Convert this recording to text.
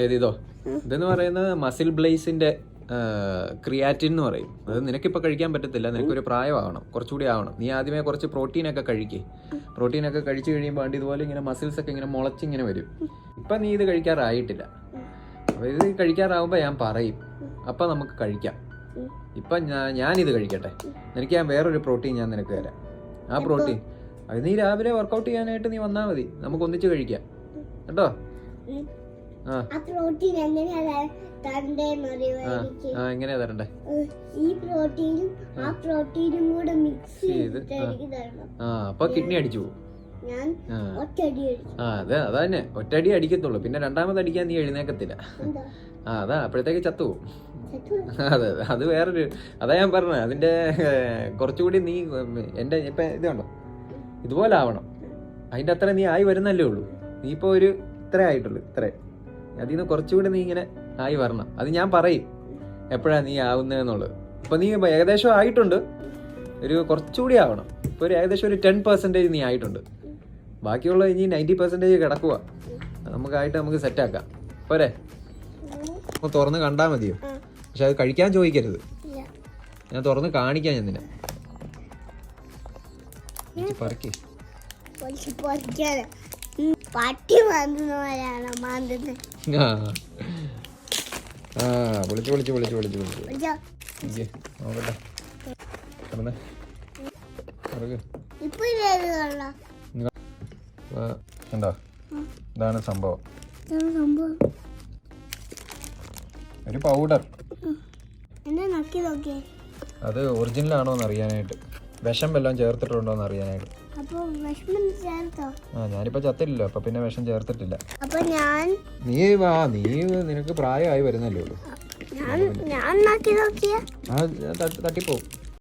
ഏതിതോ ഇതെന്ന് പറയുന്നത് muscle ബ്ലേസിന്റെ creatine എന്ന് പറയും. അത് നിനക്കിപ്പോൾ കഴിക്കാൻ പറ്റത്തില്ല, നിനക്കൊരു പ്രായമാവണം, കുറച്ചുകൂടി ആവണം. നീ ആദ്യമേ കുറച്ച് പ്രോട്ടീനൊക്കെ കഴിക്കേ. പ്രോട്ടീനൊക്കെ കഴിച്ചു കഴിയുമ്പോൾ ആണ്ട് ഇതുപോലെ ഇങ്ങനെ മസിൽസ് ഒക്കെ ഇങ്ങനെ മുളച്ചിങ്ങനെ വരും. ഇപ്പം നീ ഇത് കഴിക്കാറായിട്ടില്ല. അപ്പോൾ ഇത് കഴിക്കാറാവുമ്പോൾ ഞാൻ പറയും, അപ്പം നമുക്ക് കഴിക്കാം. ഇപ്പം ഞാനിത് കഴിക്കട്ടെ. നിനക്ക് ഞാൻ വേറൊരു പ്രോട്ടീൻ ഞാൻ നിനക്ക് തരാം. ആ പ്രോട്ടീൻ അത് നീ രാവിലെ വർക്കൗട്ട് ചെയ്യാനായിട്ട് നീ വന്നാൽ മതി, നമുക്ക് ഒന്നിച്ച് കഴിക്കാം കേട്ടോ. എങ്ങനെയാ തരണ്ടേ? ഈ പ്രോട്ടീനും ആ പ്രോട്ടീനും കൂടെ മിക്സ് ചെയ്തിട്ട് അപ്പൊ കിഡ്നി അടിച്ചു പോകും. അതാ തന്നെ ഒറ്റയടി അടിക്കത്തുള്ളൂ, പിന്നെ രണ്ടാമത് അടിക്കാൻ നീ എഴുന്നേക്കത്തില്ല. അതാ അപ്പോഴത്തേക്ക് ചത്തുപോകും. അതെ അത് വേറൊരു, അതാ ഞാൻ പറഞ്ഞത്. അതിന്റെ കുറച്ചുകൂടി നീ എന്റെ ഇപ്പൊ ഇത് കണ്ടോ, ഇതുപോലെ ആവണം. അതിന്റെ അത്ര നീ ആയി വരുന്നല്ലേ ഉള്ളൂ. നീ ഇപ്പൊ ഒരു ഇത്രേ ആയിട്ടുള്ളൂ, ഇത്രേ. അതിൽ നിന്ന് കുറച്ചുകൂടി നീ ഇങ്ങനെ ആയി വരണം. അത് ഞാൻ പറയും എപ്പോഴാണ് നീ ആവുന്നതെന്നുള്ളത്. ഇപ്പൊ നീ ഏകദേശം ആയിട്ടുണ്ട്, ഒരു കുറച്ചുകൂടി ആവണം. ഇപ്പൊ ഒരു ഏകദേശം ഒരു 10% നീ ആയിട്ടുണ്ട്. ബാക്കിയുള്ള ഇനി 90% കിടക്കുക. നമുക്കായിട്ട് നമുക്ക് സെറ്റാക്കാം പോരെ. അപ്പോൾ തുറന്ന് കണ്ടാൽ മതിയോ? പക്ഷെ അത് കഴിക്കാൻ ചോദിക്കരുത്, ഞാൻ തുറന്ന് കാണിക്കാം. ഞാൻ നിന്നെ പറക്കേ വിളിച്ചു നോക്കട്ടെ. കണ്ടോ, ഇതാണ് സംഭവം. ഒരു പൗഡർ. അത് ഒറിജിനൽ ആണോ എന്ന് അറിയാനായിട്ട്, വിഷം വല്ലതും ചേർത്തിട്ടുണ്ടോ എന്ന് അറിയാനായിട്ട്. ഞാനിപ്പോ ചത്തില്ലല്ലോ, അപ്പൊ പിന്നെ വിഷം ചേർത്തിട്ടില്ല. നീ നിനക്ക് പ്രായമായി വരുന്നല്ലേ ഉള്ളൂ. തട്ടിപ്പോവും.